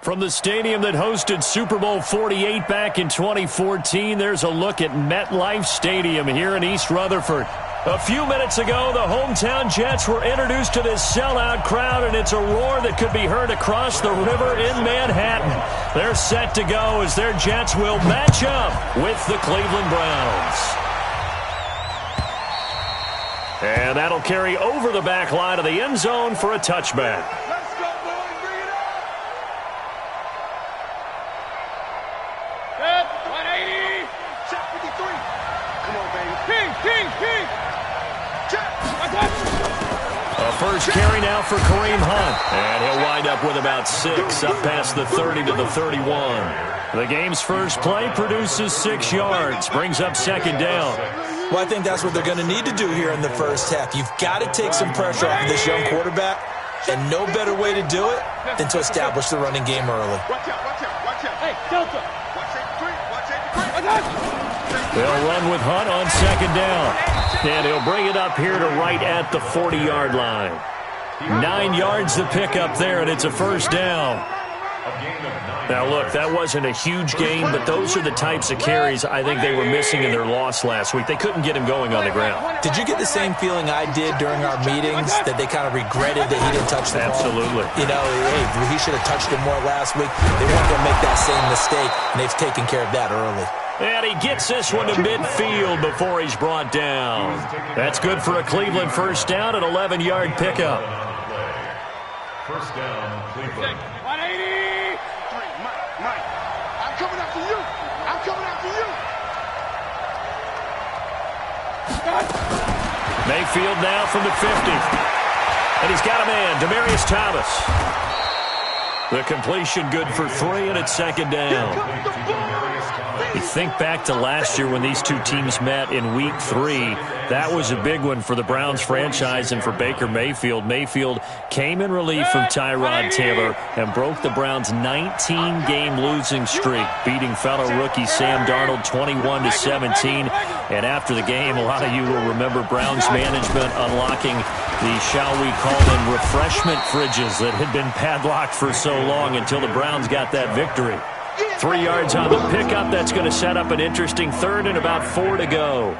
From the stadium that hosted Super Bowl 48 back in 2014, there's a look at MetLife Stadium here in East Rutherford. A few minutes ago, the hometown Jets were introduced to this sellout crowd, and it's a roar that could be heard across the river in Manhattan. They're set to go as their Jets will match up with the Cleveland Browns. And that'll carry over the back line of the end zone for a touchback. A first carry now for Kareem Hunt. And he'll wind up with about 6 up past the 30 to the 31. The game's first play produces 6 yards, brings up second down. Well, I think that's what they're going to need to do here in the first half. You've got to take some pressure off of this young quarterback, and no better way to do it than to establish the running game early. Hey, Delta. They'll run with Hunt on second down. And he'll bring it up here to right at the 40-yard line. 9 yards to pick up there, and it's a first down. Now, look, that wasn't a huge gain, but those are the types of carries I think they were missing in their loss last week. They couldn't get him going on the ground. Did you get the same feeling I did during our meetings, that they kind of regretted that he didn't touch the ball? Absolutely. You know, hey, he should have touched it more last week. They weren't going to make that same mistake, and they've taken care of that early. And he gets this one to midfield before he's brought down. That's good for a Cleveland first down, an 11-yard pickup. First down, Cleveland. 180. Mike, I'm coming after you. I'm coming after you. Mayfield now from the 50. And he's got a man, Demaryius Thomas. The completion good for 3, and it's second down. You think back to last year when these two teams met in Week 3. That was a big one for the Browns franchise and for Baker Mayfield. Mayfield came in relief of Tyrod Taylor and broke the Browns' 19-game losing streak, beating fellow rookie Sam Darnold 21-17. And after the game, a lot of you will remember Browns management unlocking the, shall we call them, refreshment fridges that had been padlocked for so long until the Browns got that victory. 3 yards on the pickup. That's going to set up an interesting third and about 4 to go.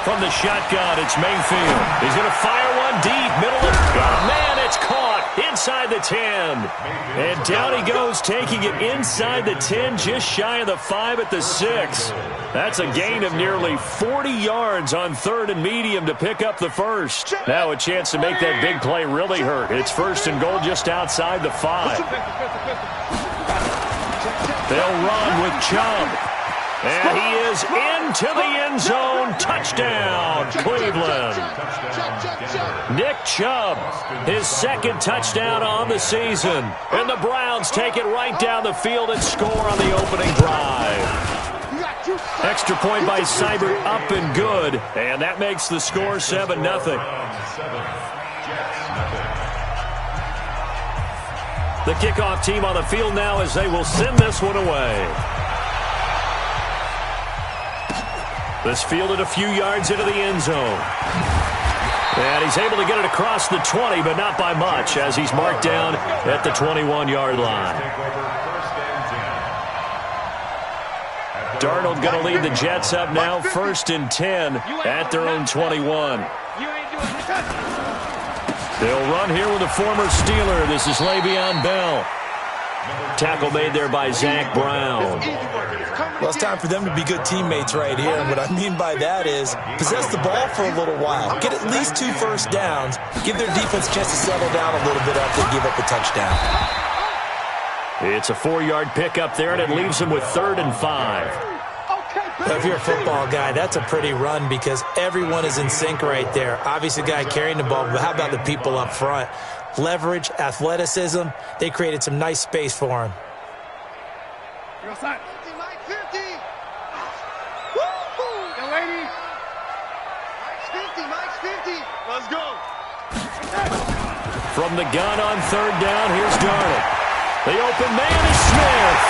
From the shotgun, it's Mayfield. He's going to fire one deep, middle of... Oh, man, it's caught inside the 10. And down he goes, taking it inside the 10, just shy of the 5 at the 6. That's a gain of nearly 40 yards on 3rd and medium to pick up the first. Now a chance to make that big play really hurt. It's 1st and goal just outside the 5. They'll run with Chubb. And he is into the end zone. Touchdown, Cleveland. Nick Chubb, his 2nd touchdown on the season. And the Browns take it right down the field and score on the opening drive. Extra point by Seibert, up and good. And that makes the score 7-0. The kickoff team on the field now as they will send this one away. This fielded a few yards into the end zone. And he's able to get it across the 20, but not by much, as he's marked down at the 21-yard line. Darnold going to lead the Jets up now, 1st and 10 at their own 21. They'll run here with a former Steeler. This is Le'Veon Bell. Tackle made there by Zach Brown. Well, it's time for them to be good teammates right here. And what I mean by that is possess the ball for a little while. Get at least 2 first downs. Give their defense a chance to settle down a little bit after they give up a touchdown. It's a 4-yard pickup there, and it leaves them with 3rd and 5. Now, if you're a football guy, that's a pretty run because everyone is in sync right there. Obviously, the guy carrying the ball, but how about the people up front? Leverage, athleticism, they created some nice space for him. Mike 50. Woo-hoo. Mike's 50. Let's go. From the gun on third down, here's Darnold. The open man is Smith.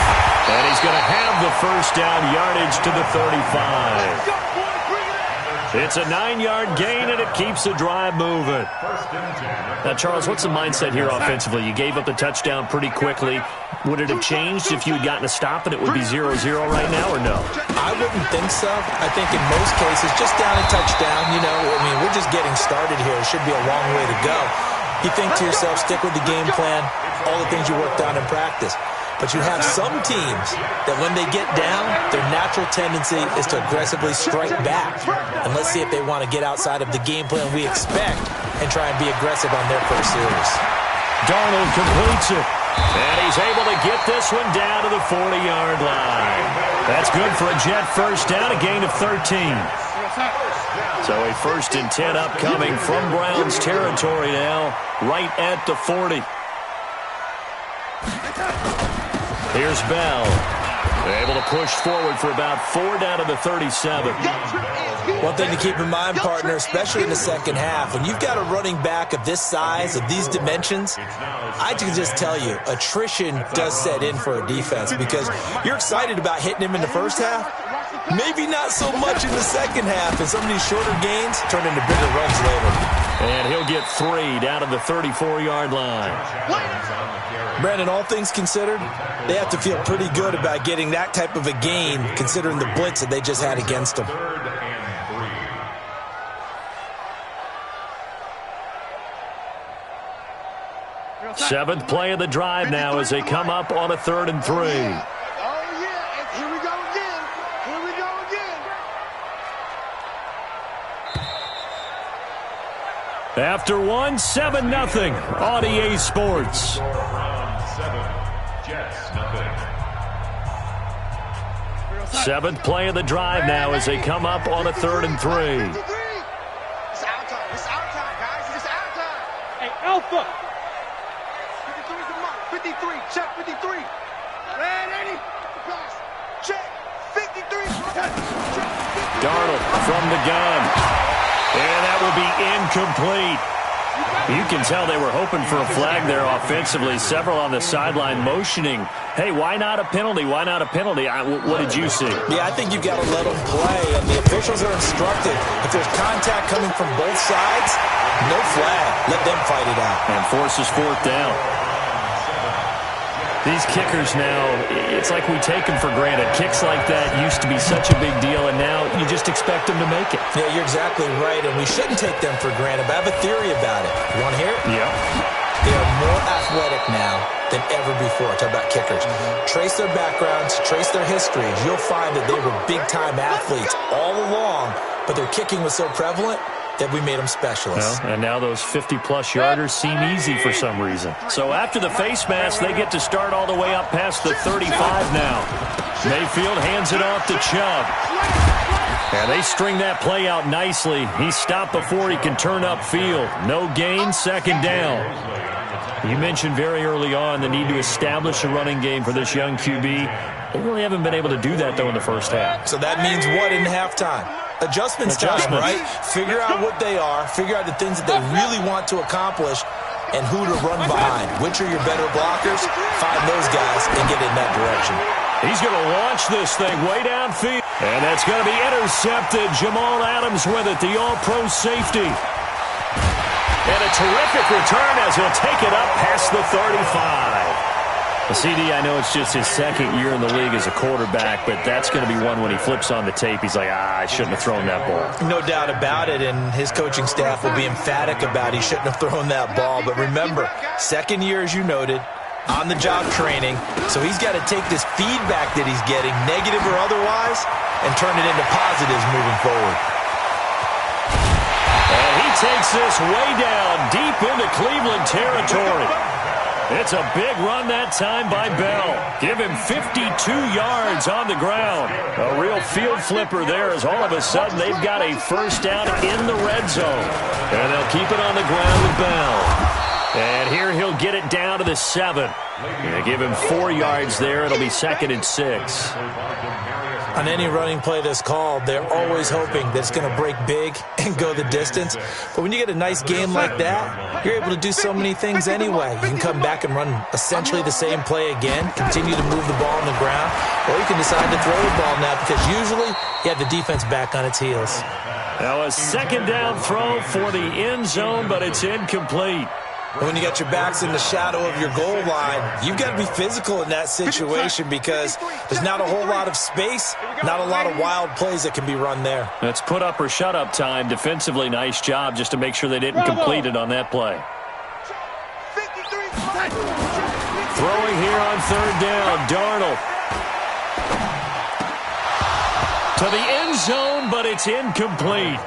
And he's going to have the first down yardage to the 35. It's a 9-yard gain, and it keeps the drive moving. Now, Charles, what's the mindset here offensively? You gave up the touchdown pretty quickly. Would it have changed if you had gotten a stop and it would be 0-0 right now, or no? I wouldn't think so. I think in most cases, just down a touchdown, we're just getting started here. It should be a long way to go. You think to yourself, stick with the game plan, all the things you worked on in practice. But you have some teams that when they get down, their natural tendency is to aggressively strike back. And let's see if they want to get outside of the game plan we expect and try and be aggressive on their first series. Darnold completes it. And he's able to get this one down to the 40-yard line. That's good for a Jet first down, a gain of 13. So a 1st and 10 upcoming from Browns territory now, right at the 40. Here's Bell. Able to push forward for about 4 down to the 37. One thing to keep in mind, partner, especially in the second half, when you've got a running back of this size, of these dimensions, I can just tell you, attrition does set in for a defense because you're excited about hitting him in the first half. Maybe not so much in the second half, and some of these shorter gains turn into bigger runs later. And he'll get 3 down to the 34-yard line. Brandon, all things considered, they have to feel pretty good about getting that type of a gain considering the blitz that they just had against them. 7th play of the drive now as they come up on a 3rd and 3. Oh, yeah. Here we go again. Here we go again. After 1, 7-0 on EA Sports. 7, Jets, nothing. 7th play of the drive now as they come up on a 3rd and 3. It's our time. It's our time, guys. It's our time. Hey, Alpha. 53 is the mark. 53. Check 53. Ready? Pass. Check 53. Check 53. Darnold from the gun. And that will be incomplete. You can tell they were hoping for a flag there offensively. Several on the sideline motioning, hey, why not a penalty? Why not a penalty? What did you see? Yeah, I think you've got to let them play, and the officials are instructed. If there's contact coming from both sides, no flag. Let them fight it out. And forces 4th down. These kickers now, it's like we take them for granted. Kicks like that used to be such a big deal, and now you just expect them to make it. Yeah, you're exactly right, and we shouldn't take them for granted. But I have a theory about it. You want to hear it? Yeah. They are more athletic now than ever before. Talk about kickers. Trace their backgrounds, trace their histories. You'll find that they were big-time athletes all along, but their kicking was so prevalent that we made them specialists. Well, and now those 50-plus yarders seem easy for some reason. So after the face mask, they get to start all the way up past the 35 now. Mayfield hands it off to Chubb. And they string that play out nicely. He's stopped before he can turn upfield. No gain, 2nd down. You mentioned very early on the need to establish a running game for this young QB. They really haven't been able to do that, though, in the first half. So that means what in halftime? Adjustments time, right? Figure out what they are, figure out the things that they really want to accomplish, and who to run behind. Which are your better blockers? Find those guys and get in that direction. He's going to launch this thing way downfield. And that's going to be intercepted. Jamal Adams with it, the all-pro safety. And a terrific return as he'll take it up past the 35. Well, CD, I know it's just his 2nd year in the league as a quarterback, but that's going to be one when he flips on the tape. He's like, I shouldn't have thrown that ball. No doubt about it, and his coaching staff will be emphatic about he shouldn't have thrown that ball. But remember, 2nd year, as you noted, on-the-job training, so he's got to take this feedback that he's getting, negative or otherwise, and turn it into positives moving forward. And he takes this way down, deep into Cleveland territory. It's a big run that time by Bell. Give him 52 yards on the ground. A real field flipper there as all of a sudden they've got a first down in the red zone. And they'll keep it on the ground with Bell. And here he'll get it down to the 7. Give him 4 yards there. It'll be 2nd and 6. On any running play that's called, they're always hoping that it's going to break big and go the distance. But when you get a nice game like that, you're able to do so many things anyway. You can come back and run essentially the same play again, continue to move the ball on the ground, or you can decide to throw the ball now because usually you have the defense back on its heels. Now a second down throw for the end zone, but it's incomplete. When you got your backs in the shadow of your goal line, you've got to be physical in that situation because there's not a whole lot of space, not a lot of wild plays that can be run there. That's put up or shut up time. Defensively, nice job just to make sure they didn't complete it on that play. Throwing here on third down, Darnold. To the end zone, but it's incomplete.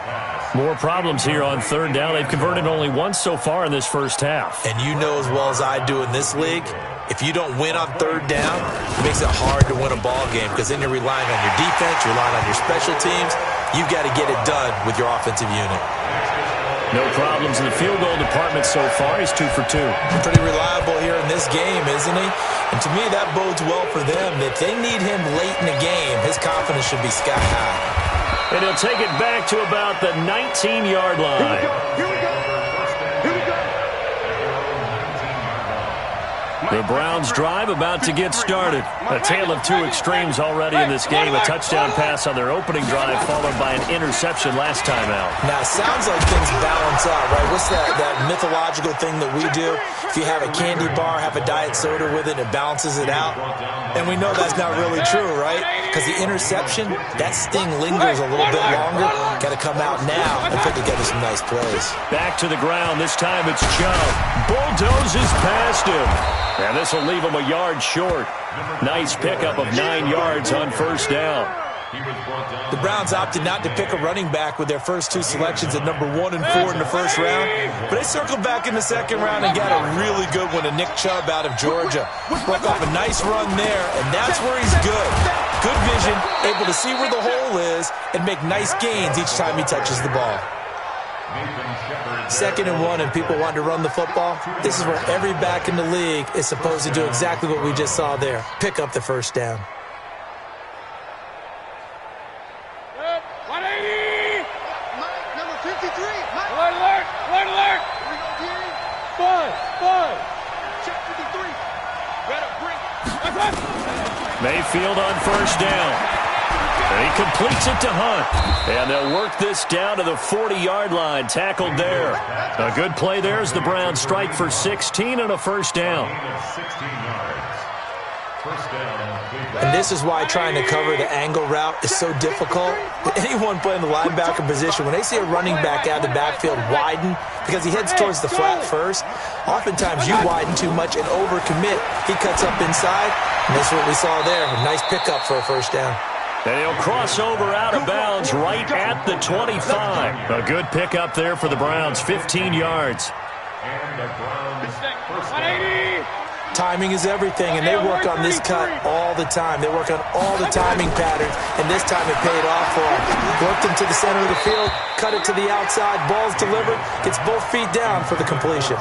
More problems here on third down. They've converted only once so far in this first half. And you know as well as I do in this league, if you don't win on third down, it makes it hard to win a ball game because then you're relying on your defense, you're relying on your special teams. You've got to get it done with your offensive unit. No problems in the field goal department so far. He's 2 for 2. Pretty reliable here in this game, isn't he? And to me, that bodes well for them. If they need him late in the game, his confidence should be sky high. And he'll take it back to about the 19-yard line. Here we go. The Browns drive about to get started. A tale of two extremes already in this game. A touchdown pass on their opening drive followed by an interception last time out. Now, it sounds like things balance out, right? What's that mythological thing that we do? If you have a candy bar, have a diet soda with it, it balances it out. And we know that's not really true, right? Because the interception, that sting lingers a little bit longer. Got to come out now and put together some nice plays. Back to the ground. This time it's Chubb. Bulldozes past him. And this will leave him a yard short. Nice pickup of 9 yards on first down. The Browns opted not to pick a running back with their first two selections at number 1 and 4 in the first round. But they circled back in the second round and got a really good one to Nick Chubb out of Georgia. Broke off a nice run there, and that's where he's good. Good vision, able to see where the hole is, and make nice gains each time he touches the ball. 2nd and 1 and people want to run the football. This is where every back in the league is supposed to do exactly what we just saw there. Pick up the first down. 180! Number 53. Alert! Alert! Here we go, Gary. 5! Check 53. Better bring. Mayfield on first down. And he completes it to Hunt. And they'll work this down to the 40-yard line. Tackled there. A good play there as the Browns strike for 16 and a first down. And this is why trying to cover the angle route is so difficult. Anyone playing the linebacker position, when they see a running back out of the backfield widen, because he heads towards the flat first, oftentimes you widen too much and overcommit. He cuts up inside, and that's what we saw there. A nice pickup for a first down. And he'll cross over out of bounds right at the 25. A good pickup there for the Browns, 15 yards. Timing is everything, and they work on this cut all the time. They work on all the timing patterns, and this time it paid off for them. Worked him to the center of the field, cut it to the outside, ball's delivered, gets both feet down for the completion.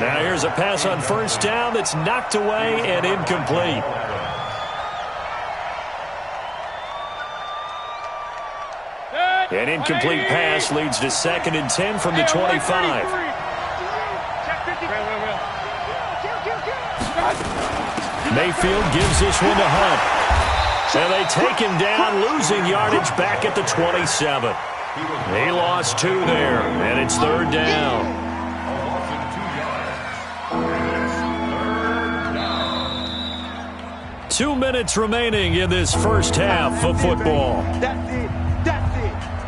Now here's a pass on first down that's knocked away and incomplete. An incomplete pass leads to 2nd and 10 from the 25. Mayfield gives this one to Hunt. And they take him down, losing yardage back at the 27. He lost 2 there, and it's 3rd down. Two minutes remaining in this first half of football. That's it.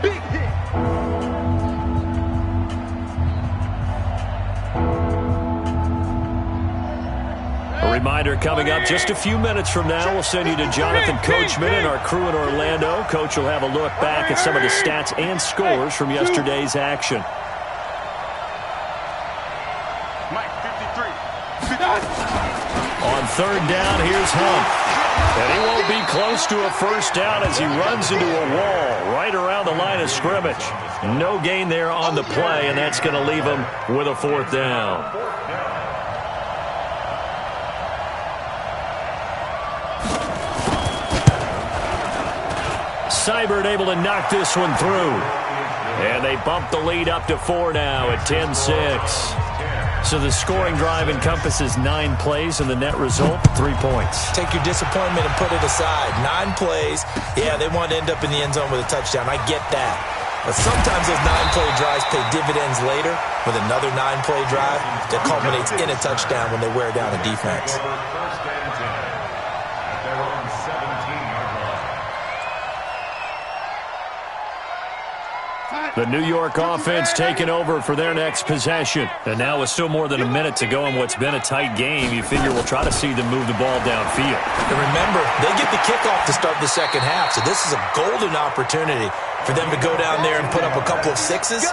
Big hit. A reminder coming up just a few minutes from now. We'll send you to Jonathan Coachman and our crew in Orlando. Coach will have a look back at some of the stats and scores from yesterday's action. Mike, 53. On 3rd down, here's Hunt. And he won't be close to a first down as he runs into a wall right around the line of scrimmage. No gain there on the play, and that's going to leave him with a 4th down. Seibert able to knock this one through. And they bump the lead up to 4 now at 10-6. So the scoring drive encompasses 9 plays, and the net result, 3 points. Take your disappointment and put it aside. 9 plays. Yeah, they want to end up in the end zone with a touchdown. I get that. But sometimes those 9-play drives pay dividends later with another 9-play drive that culminates in a touchdown when they wear down a defense. The New York offense taking over for their next possession. And now with still more than a minute to go in what's been a tight game, you figure we'll try to see them move the ball downfield. And remember, they get the kickoff to start the second half, so this is a golden opportunity for them to go down there and put up a couple of sixes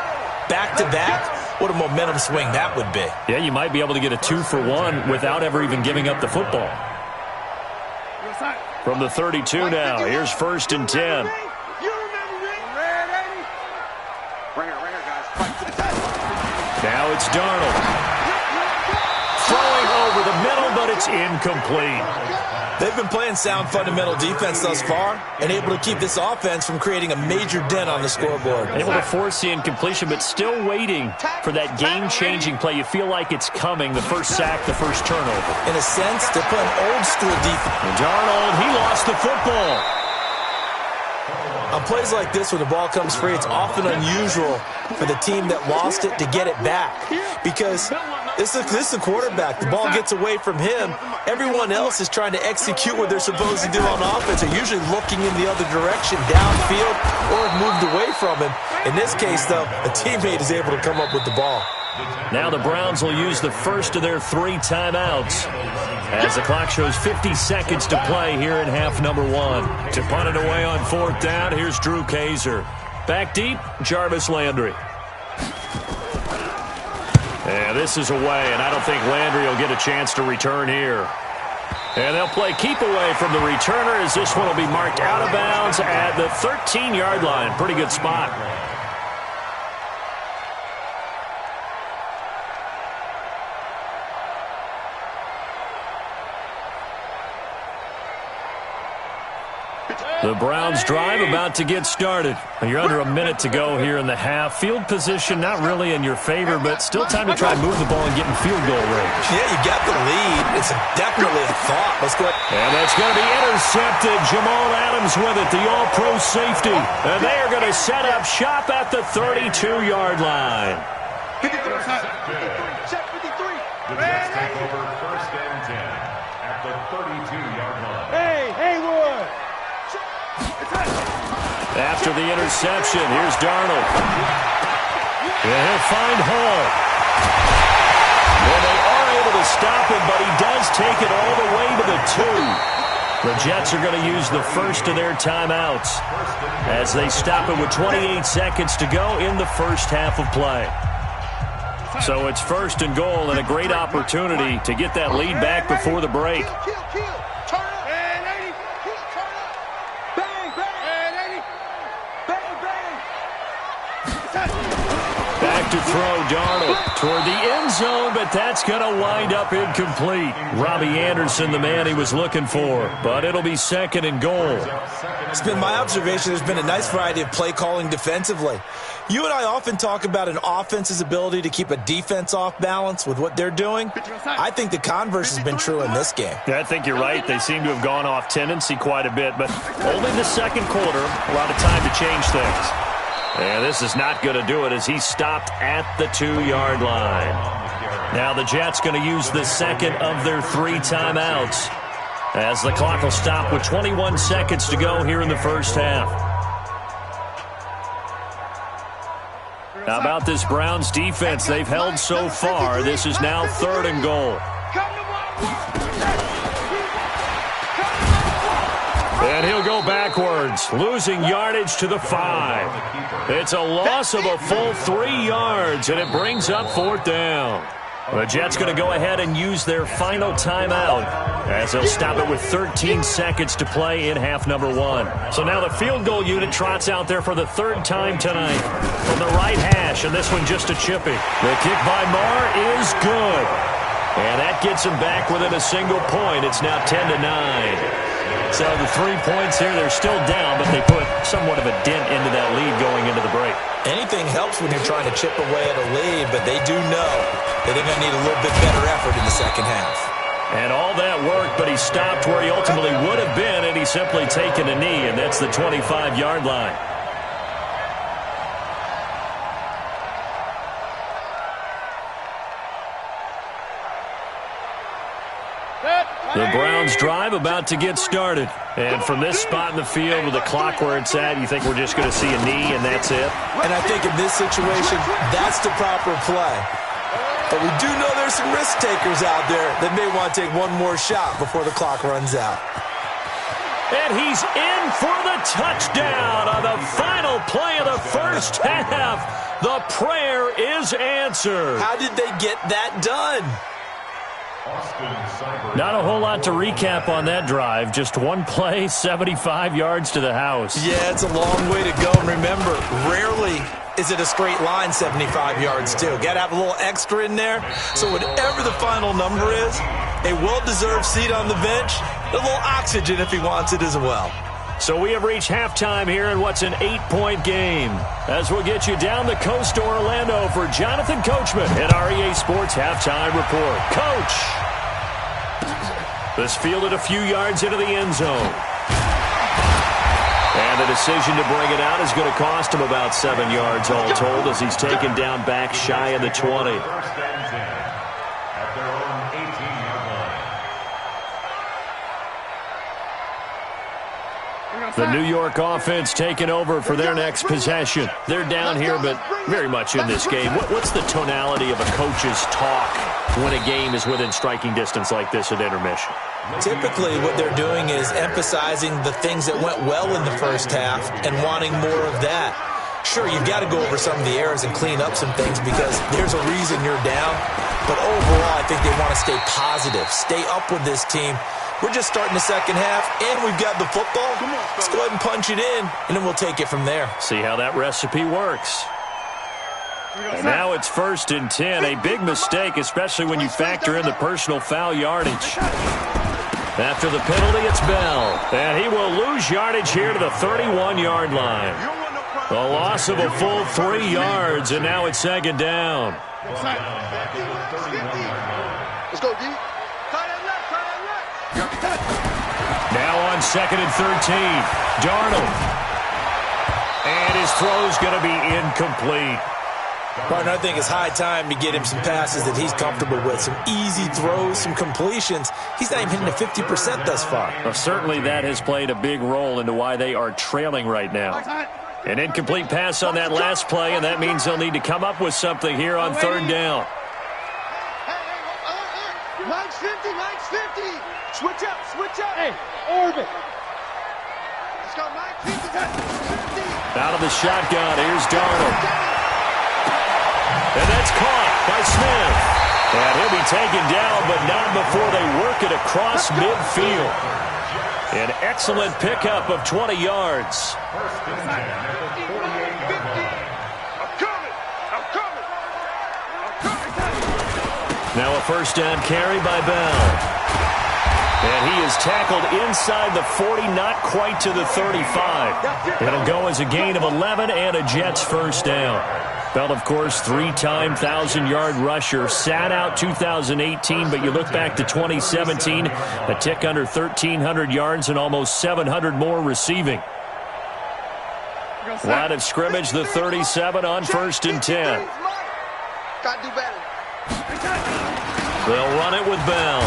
back-to-back. What a momentum swing that would be. Yeah, you might be able to get a 2-for-1 without ever even giving up the football. From the 32 now, here's 1st and 10. Now it's Darnold. Throwing over the middle, but it's incomplete. They've been playing sound fundamental defense thus far and able to keep this offense from creating a major dent on the scoreboard. Able to force the incompletion, but still waiting for that game-changing play. You feel like it's coming, the first sack, the first turnover. In a sense, they're playing old-school defense. And Darnold, he lost the football. On plays like this where the ball comes free, it's often unusual for the team that lost it to get it back because this is a quarterback. The ball gets away from him. Everyone else is trying to execute what they're supposed to do on offense. They're usually looking in the other direction, downfield, or have moved away from him. In this case, though, a teammate is able to come up with the ball. Now the Browns will use the first of their 3 timeouts as the clock shows 50 seconds to play here in half number 1. To punt it away on 4th down, here's Drew Kaiser. Back deep, Jarvis Landry. And this is away, and I don't think Landry will get a chance to return here. And they'll play keep away from the returner as this one will be marked out of bounds at the 13-yard line. Pretty good spot. The Browns drive about to get started. You're under a minute to go here in the half. Field position not really in your favor, but still time to try to move the ball and get in field goal range. Yeah, you got the lead. It's definitely a thought. Let's go. And that's going to be intercepted. Jamal Adams with it, the all-pro safety. And they are going to set up shop at the 32-yard line. The Jets take over 1st and 10 at the 32-yard line. Hey, Haywood! After the interception, here's Darnold. And he'll find Hall. Well, they are able to stop him, but he does take it all the way to the 2. The Jets are going to use the first of their timeouts as they stop it with 28 seconds to go in the first half of play. So it's 1st and goal and a great opportunity to get that lead back before the break. Back to throw, Darnold toward the end zone, but that's going to wind up incomplete. Robbie Anderson, the man he was looking for, but it'll be 2nd and goal. It's been my observation there's been a nice variety of play calling defensively. You and I often talk about an offense's ability to keep a defense off balance with what they're doing. I think the converse has been true in this game. Yeah, I think you're right. They seem to have gone off tendency quite a bit, but only the second quarter, a lot of time to change things. And this is not going to do it as he stopped at the 2-yard line. Now the Jets going to use the second of their 3 timeouts as the clock will stop with 21 seconds to go here in the first half. How about this Browns defense they've held so far? This is now 3rd and goal. And he'll go backwards, losing yardage to the 5. It's a loss of a full 3 yards, and it brings up 4th down. The Jets going to go ahead and use their final timeout as they'll stop it with 13 seconds to play in half number 1. So now the field goal unit trots out there for the 3rd time tonight from the right hash, and this one just a chippy. The kick by Marr is good. And that gets him back within a single point. It's now 10-9. So the 3 points here, they're still down, but they put somewhat of a dent into that lead going into the break. Anything helps when you're trying to chip away at a lead, but they do know that they're going to need a little bit better effort in the second half. And all that worked, but he stopped where he ultimately would have been, and he's simply taken a knee, and that's the 25-yard line. The Browns drive about to get started. And from this spot in the field with the clock where it's at, you think we're just going to see a knee and that's it? And I think in this situation, that's the proper play. But we do know there's some risk takers out there that may want to take one more shot before the clock runs out. And he's in for the touchdown on the final play of the first half. The prayer is answered. How did they get that done? Not a whole lot to recap on that drive. Just one play, 75 yards to the house. Yeah, it's a long way to go. And remember, rarely is it a straight line 75 yards, too. Got to have a little extra in there. So whatever the final number is, a well-deserved seat on the bench, a little oxygen if he wants it as well. So we have reached halftime here in what's an 8-point game. As we'll get you down the coast to Orlando for Jonathan Coachman in our EA Sports Halftime Report. Coach! This fielded a few yards into the end zone. And the decision to bring it out is going to cost him about 7 yards all told as he's taken down back shy of the 20. First and 10 at their own 18-yard line. The New York offense taking over for their next possession. They're down here, but very much in this game. What's the tonality of a coach's talk when a game is within striking distance like this at intermission? Typically, what they're doing is emphasizing the things that went well in the first half and wanting more of that. Sure, you've got to go over some of the errors and clean up some things because there's a reason you're down. But overall, I think they want to stay positive, stay up with this team. We're just starting the second half, and we've got the football. Let's go ahead and punch it in, and then we'll take it from there. See how that recipe works. And now it's 1st and 10. A big mistake, especially when you factor in the personal foul yardage. After the penalty, it's Bell. And he will lose yardage here to the 31-yard line. A loss of a full 3 yards, and now it's 2nd down. Let's go, D. Now on 2nd and 13. Darnold. And his throw's going to be incomplete. Partner, I think it's high time to get him some passes that he's comfortable with. Some easy throws, some completions. He's not even hitting the 50% thus far. Well, certainly that has played a big role into why they are trailing right now. An incomplete pass on that last play, and that means they'll need to come up with something here on 3rd down. Mike's 50, Mike's 50. Switch up, switch up. Hey, orbit. Let's go, Mike. 50. Out of the shotgun, here's Darnold. And that's caught by Smith. And he'll be taken down, but not before they work it across midfield. An excellent pickup of 20 yards. First and 10 at the 48-yard line. I'm coming. I'm coming. Now a first down carry by Bell. And he is tackled inside the 40, not quite to the 35. It'll go as a gain of 11 and a Jets first down. Bell, of course, 3-time 1,000-yard rusher. Sat out 2018, but you look back to 2017, a tick under 1,300 yards and almost 700 more receiving. Line of scrimmage, the 37 on 1st and 10. Got to do better. They'll run it with Bell.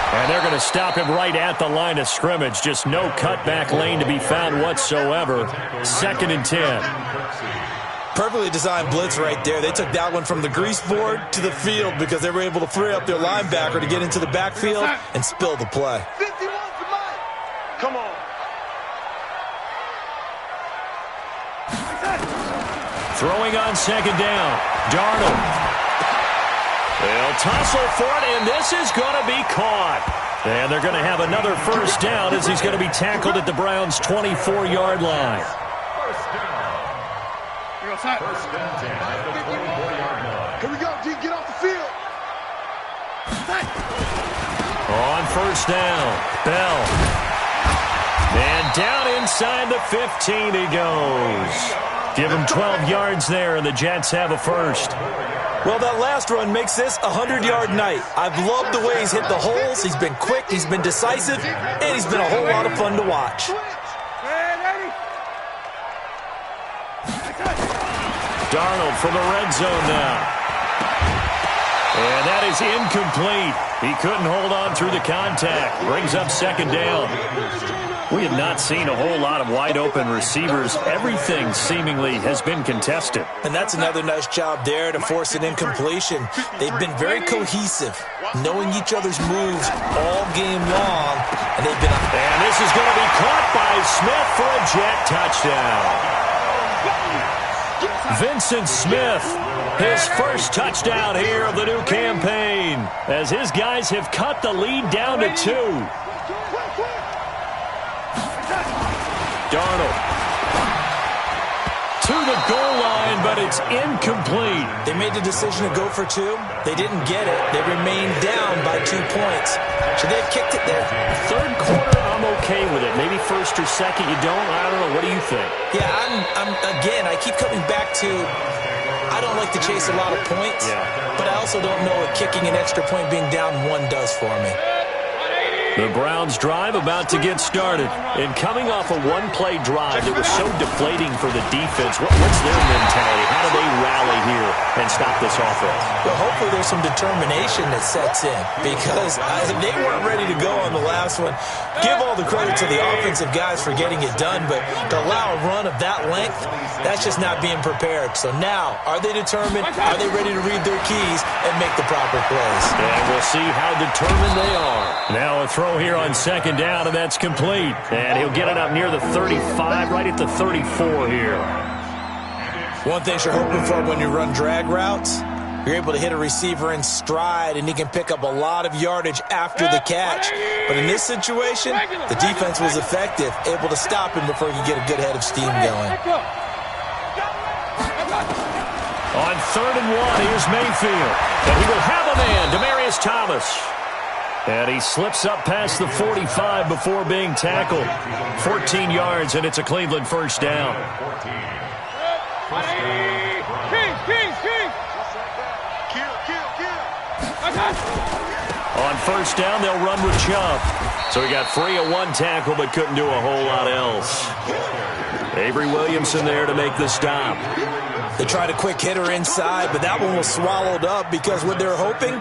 And they're going to stop him right at the line of scrimmage. Just no cutback lane to be found whatsoever. 2nd and 10. Perfectly designed blitz right there. They took that one from the grease board to the field because they were able to free up their linebacker to get into the backfield and spill the play. 51 for Mike. Come on. Throwing on 2nd down. Darnold. They'll tussle for it, and this is going to be caught. And they're going to have another first down as he's going to be tackled at the Browns' 24-yard line. First and 10 at the 24-yard line. Here we go, D. Get off the field. On 1st down, Bell. Inside the 15 he goes. Give him 12 yards there, and the Jets have a first. Well, that last run makes this a 100-yard night. I've loved the way he's hit the holes. He's been quick, he's been decisive, and he's been a whole lot of fun to watch. Darnold from the red zone now. And that is incomplete. He couldn't hold on through the contact. Brings up second down. We have not seen a whole lot of wide-open receivers. Everything seemingly has been contested. And that's another nice job there to force an incompletion. They've been very cohesive, knowing each other's moves all game long. And they've been... And this is going to be caught by Smith for a Jet touchdown. Vincent Smith, his first touchdown here of the new campaign, as his guys have cut the lead down to 2. Darnold to the goal line, but it's incomplete. They made the decision to go for 2. They didn't get it. They remained down by 2 points. Should they have kicked it there? Third quarter, I'm okay with it. Maybe first or second, you don't. I don't know. What do you think? Yeah, again, I keep coming back to I don't like to chase a lot of points, but I also don't know what kicking an extra point being down 1 does for me. The Browns drive about to get started. And coming off a one-play drive that was so deflating for the defense, what's their mentality? How do they rally here and stop this offense? Well, hopefully there's some determination that sets in, because they weren't ready to go on the last one. Give all the credit to the offensive guys for getting it done, but to allow a run of that length, that's just not being prepared. So now, are they determined? Are they ready to read their keys and make the proper plays? And we'll see how determined they are. Now a throw here on second down, and that's complete. And he'll get it up near the 35, right at the 34 here. One thing you're hoping for when you run drag routes, you're able to hit a receiver in stride, and he can pick up a lot of yardage after the catch. But in this situation, the defense was effective, able to stop him before he could get a good head of steam going. On 3rd and 1, here's Mayfield. And he will have a man, Demaryius Thomas. And he slips up past the 45 before being tackled. 14 yards, and it's a Cleveland first down. On first down, they'll run with Chubb. So he got free of 1 tackle, but couldn't do a whole lot else. Avery Williamson there to make the stop. They tried a quick hitter inside, but that one was swallowed up because what they're hoping,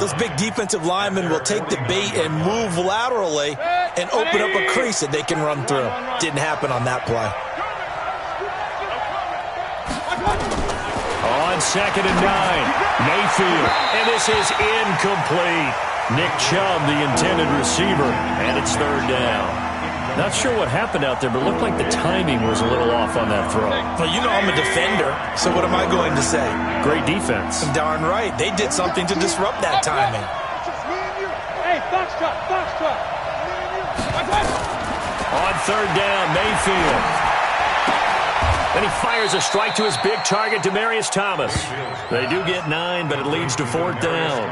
those big defensive linemen will take the bait and move laterally and open up a crease that they can run through. Didn't happen on that play. On 2nd and 9, Mayfield, and this is incomplete. Nick Chubb, the intended receiver, and it's 3rd down. Not sure what happened out there, but it looked like the timing was a little off on that throw. Well, you know I'm a defender, so what am I going to say? Great defense. Darn right. They did something to disrupt that timing. Hey, box truck, box truck. On 3rd down, Mayfield. Then he fires a strike to his big target, Demaryius Thomas. They do get 9, but it leads to 4th down.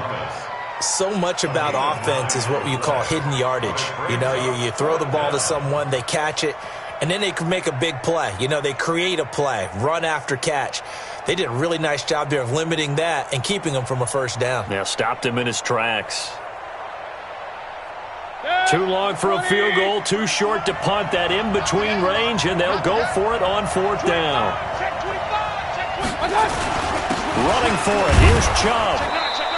So much about offense is what you call hidden yardage. You know, you throw the ball to someone, they catch it, and then they can make a big play. You know, they create a play, run after catch. They did a really nice job there of limiting that and keeping him from a first down. Yeah, stopped him in his tracks. Too long for a field goal, too short to punt. That in-between range, and they'll go for it on 4th down. Running for it, here's Chubb.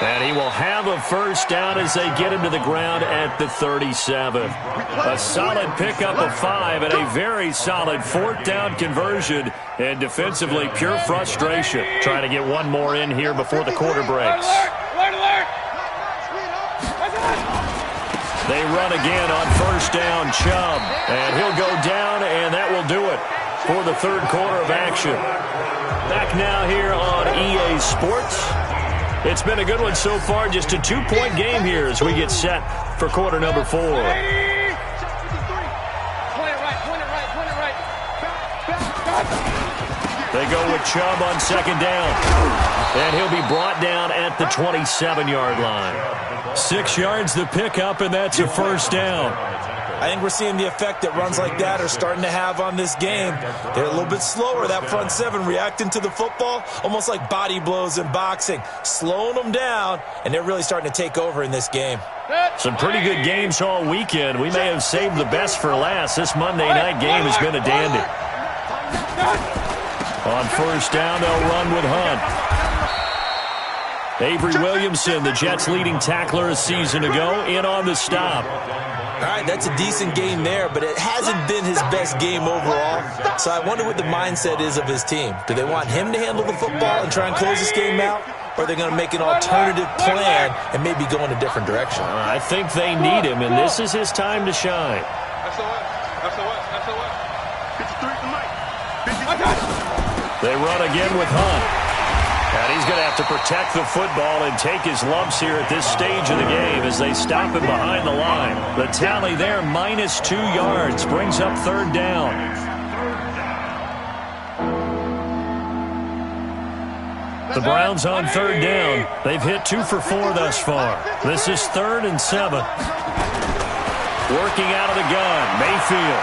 And he will have a first down as they get him to the ground at the 37. A solid pickup of 5 and a very solid 4th down conversion. And defensively, pure frustration. Trying to get one more in here before the quarter breaks. They run again on first down, Chubb. And he'll go down, and that will do it for the 3rd quarter of action. Back now here on EA Sports. It's been a good one so far. Just a 2-point game here as we get set for quarter number 4. They go with Chubb on 2nd down. And he'll be brought down at the 27-yard line. 6 yards the pickup, and that's a first down. I think we're seeing the effect that runs like that are starting to have on this game. They're a little bit slower, that front seven, reacting to the football, almost like body blows in boxing, slowing them down, and they're really starting to take over in this game. Some pretty good games all weekend. We may have saved the best for last. This Monday night game has been a dandy. On first down, they'll run with Hunt. Avery Williamson, the Jets' leading tackler a season ago, in on the stop. All right, that's a decent game there, but it hasn't been his best game overall. So I wonder what the mindset is of his team. Do they want him to handle the football and try and close this game out? Or are they going to make an alternative plan and maybe go in a different direction? I think they need him, and this is his time to shine. They run again with Hunt. And he's going to have to protect the football and take his lumps here at this stage of the game as they stop him behind the line. The tally there, -2 yards, brings up third down. The Browns on third down. They've hit 2 for 4 thus far. This is 3rd and 7. Working out of the gun, Mayfield.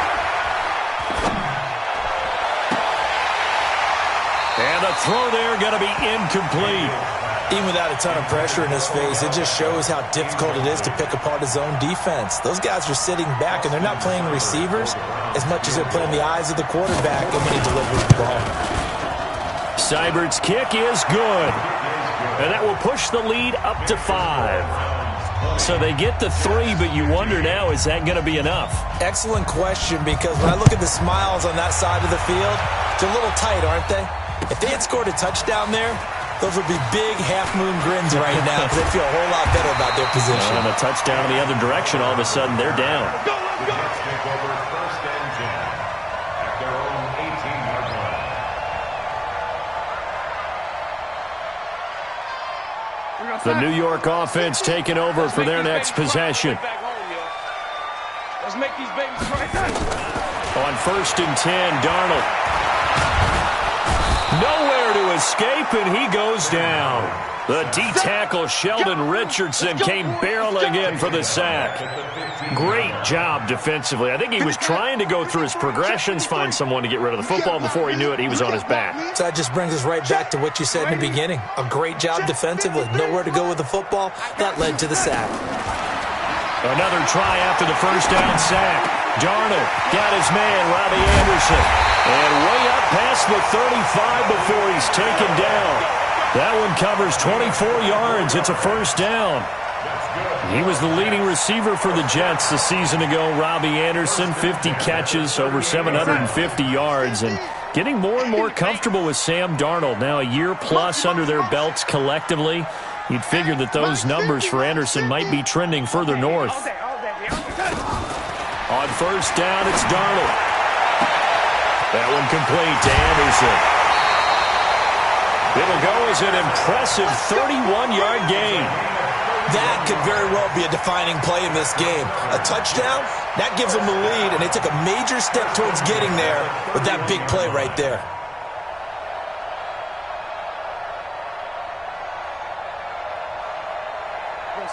And the throw there going to be incomplete. Even without a ton of pressure in his face, it just shows how difficult it is to pick apart his own defense. Those guys are sitting back, and they're not playing receivers as much as they're playing the eyes of the quarterback and when he delivers the ball. Seibert's kick is good. And that will push the lead up to 5. So they get the 3, but you wonder now, is that going to be enough? Excellent question, because when I look at the smiles on that side of the field, they're a little tight, aren't they? If they had scored a touchdown there, those would be big half-moon grins right now because they feel a whole lot better about their position. And a touchdown in the other direction, all of a sudden they're down. Take over 1st and 10 at their own 18-yard line. The New York offense taking over for their next possession. Let's make these babies cry. On 1st and 10, Darnold. Nowhere to escape, and he goes down. The D-tackle Sheldon Richardson came barreling in for the sack. Great job defensively. I think he was trying to go through his progressions, find someone to get rid of the football. Before he knew it, he was on his back. So that just brings us right back to what you said in the beginning. A great job defensively. Nowhere to go with the football. That led to the sack. Another try after the first down sack. Darnold got his man, Robbie Anderson. And way up past the 35 before he's taken down. That one covers 24 yards. It's a first down. He was the leading receiver for the Jets a season ago. Robbie Anderson, 50 catches, over 750 yards. And getting more and more comfortable with Sam Darnold. Now a year plus under their belts collectively. You'd figure that those numbers for Anderson might be trending further north. On first down, it's Darnold. That one complete to Anderson. It'll go as an impressive 31-yard gain. That could very well be a defining play in this game. A touchdown, that gives them the lead, and they took a major step towards getting there with that big play right there.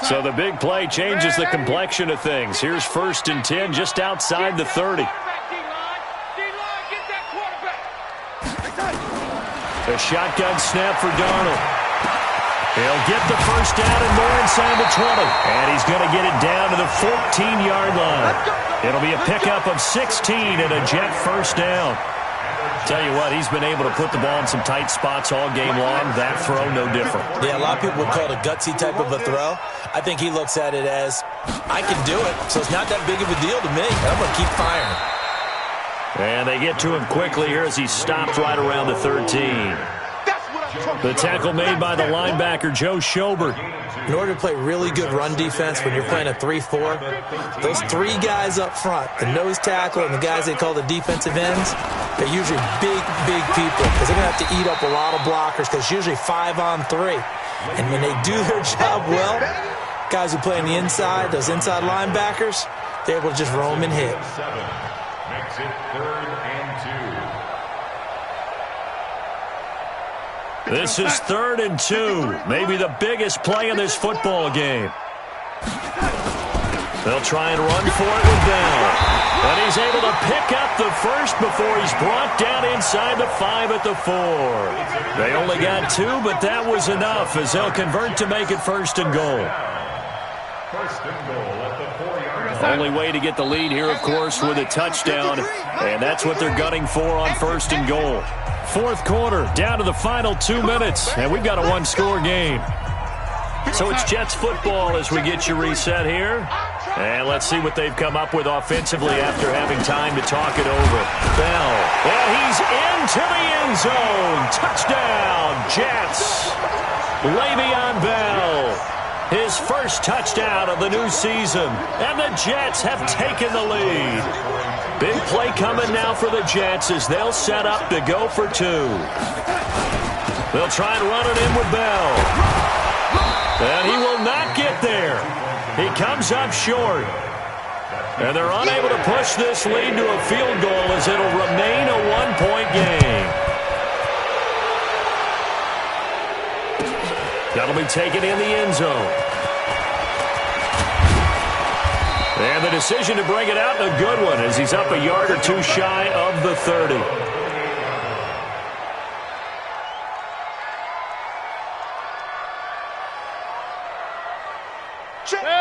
So the big play changes the complexion of things. Here's 1st and 10 just outside the 30. A shotgun snap for Darnold. He'll get the first down and more inside the 20. And he's going to get it down to the 14-yard line. It'll be a pickup of 16 and a Jet first down. Tell you what, he's been able to put the ball in some tight spots all game long. That throw, no different. Yeah, a lot of people would call it a gutsy type of a throw. I think he looks at it as, I can do it, so it's not that big of a deal to me. I'm going to keep firing. And they get to him quickly here as he's stopped right around the 13. The tackle made by the linebacker, Joe Schobert. In order to play really good run defense when you're playing a 3-4, those 3 guys up front, the nose tackle and the guys they call the defensive ends, they're usually big, big people because they're going to have to eat up a lot of blockers because it's usually 5-on-3. And when they do their job well, guys who play on the inside, those inside linebackers, they're able to just roam and hit. Makes it 3rd and 2. This is 3rd and 2. Maybe the biggest play in this football game. They'll try and run for it with Bell. And he's able to pick up the first before he's brought down inside the 5 at the 4. They only got 2, but that was enough as they'll convert to make it 1st and goal. First and goal at the 4-yard line. Only way to get the lead here, of course, with a touchdown. And that's what they're gunning for on 1st and goal. 4th quarter, down to the final 2 minutes. And we've got a one-score game. So it's Jets football as we get you reset here. And let's see what they've come up with offensively after having time to talk it over. Bell. And he's into the end zone. Touchdown, Jets. Le'Veon Bell. His first touchdown of the new season. And the Jets have taken the lead. Big play coming now for the Jets as they'll set up to go for 2. They'll try and run it in with Bell. And he will not get there. He comes up short. And they're unable to push this lead to a field goal as it'll remain a one-point game. That'll be taken in the end zone. And the decision to bring it out, a good one, as he's up a yard or 2 shy of the 30.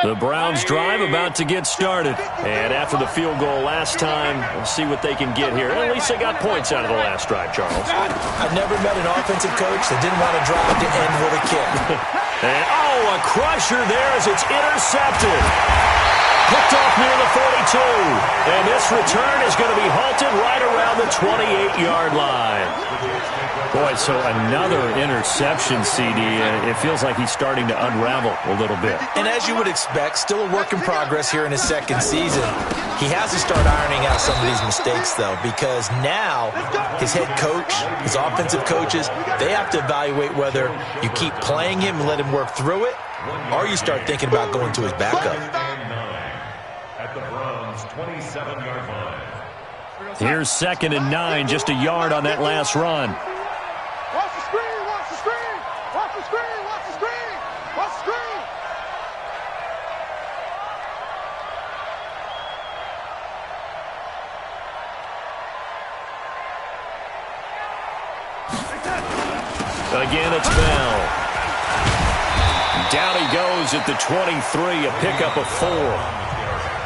The Browns drive about to get started. And after the field goal last time, we'll see what they can get here. At least they got points out of the last drive, Charles. I've never met an offensive coach that didn't want to drive to end with a kick. And, a crusher there as it's intercepted. Picked off near the 42. And this return is going to be halted right around the 28-yard line. Boy, so another interception, CD. It feels like he's starting to unravel a little bit. And as you would expect, still a work in progress here in his second season. He has to start ironing out some of these mistakes, though, because now his head coach, his offensive coaches, they have to evaluate whether you keep playing him and let him work through it, or you start thinking about going to his backup. At the Browns' 27-yard line. Here's 2nd and 9, just a yard on that last run. Watch the screen, watch the screen, watch the screen, watch the screen, watch the screen. Again, it's Bell. Down he goes at the 23, a pickup of 4.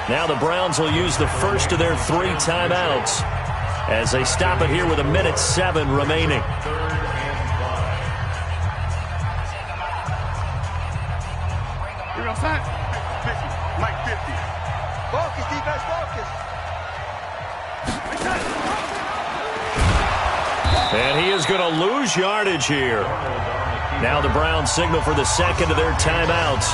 Now the Browns will use the first of their 3 timeouts as they stop it here with 1:07 remaining. You're outside. 50, Mike 50. Focus, defense, focus. And he is going to lose yardage here. Now the Browns signal for the second of their timeouts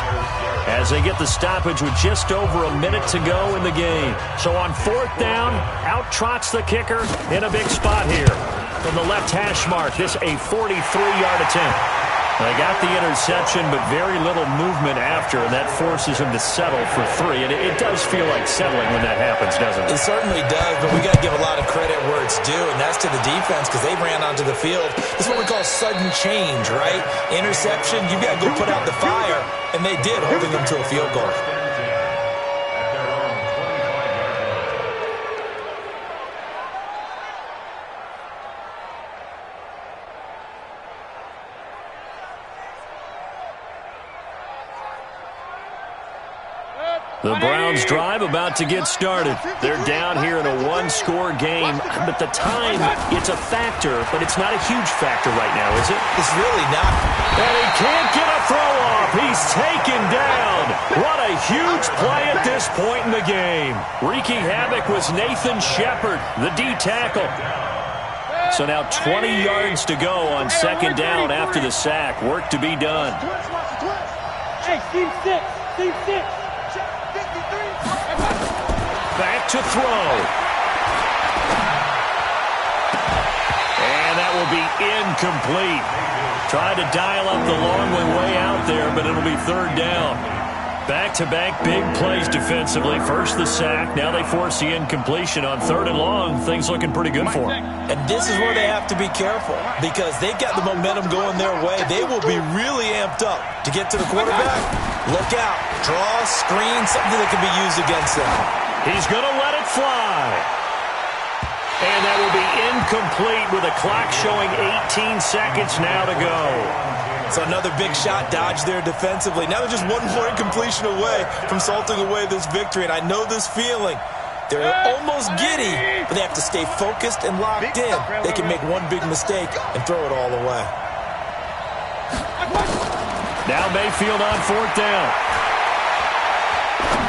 as they get the stoppage with just over a minute to go in the game. So on 4th down, out trots the kicker in a big spot here. From the left hash mark, this a 43-yard attempt. They got the interception, but very little movement after, and that forces him to settle for 3. And it does feel like settling when that happens, doesn't it? It certainly does, but we got to give a lot of credit where it's due, and that's to the defense because they ran onto the field. This is what we call sudden change, right? Interception, you got to go put out the fire, and they did, holding them to a field goal. The Browns drive about to get started. They're down here in a one-score game, but the time, it's a factor, but it's not a huge factor right now, is it? It's really not. And he can't get a throw off. He's taken down. What a huge play at this point in the game. Wreaking havoc was Nathan Shepard, the D tackle. So now 20 yards to go on 2nd down after the sack. Work to be done. Hey, team 6, team 6. Back to throw. And that will be incomplete. Tried to dial up the long way out there, but it'll be 3rd down. Back-to-back big plays defensively. First the sack. Now they force the incompletion on 3rd and long. Things looking pretty good for them. And this is where they have to be careful because they've got the momentum going their way. They will be really amped up to get to the quarterback. Look out. Draw, screen, something that can be used against them. He's going to let it fly. And that will be incomplete with a clock showing 18 seconds now to go. So another big shot dodged there defensively. Now they're just one more incompletion away from salting away this victory. And I know this feeling. They're almost giddy, but they have to stay focused and locked in. They can make one big mistake and throw it all away. Now Mayfield on 4th down.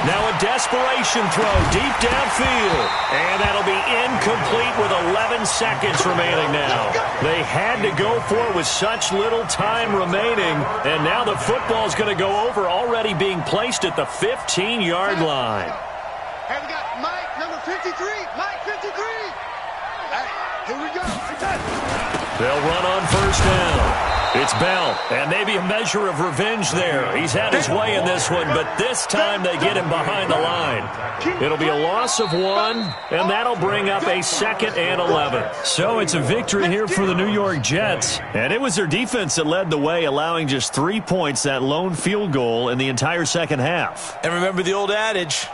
Now a desperation throw deep downfield. And that'll be incomplete with 11 seconds remaining now. They had to go for it with such little time remaining. And now the football's going to go over, already being placed at the 15-yard line. Hey, we got Mike, number 53. Mike, 53. Hey, here we go. They'll run on 1st down. It's Bell, and maybe a measure of revenge there. He's had his way in this one, but this time they get him behind the line. It'll be a loss of 1, and that'll bring up a 2nd and 11. So it's a victory here for the New York Jets, and it was their defense that led the way, allowing just 3 points, that lone field goal in the entire second half. And remember the old adage,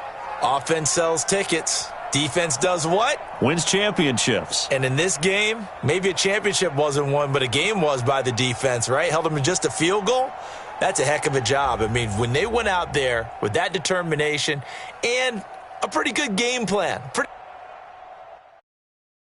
offense sells tickets. Defense does what? Wins championships. And in this game, maybe a championship wasn't won, but a game was by the defense, right? Held them to just a field goal. That's a heck of a job. I mean, when they went out there with that determination and a pretty good game plan,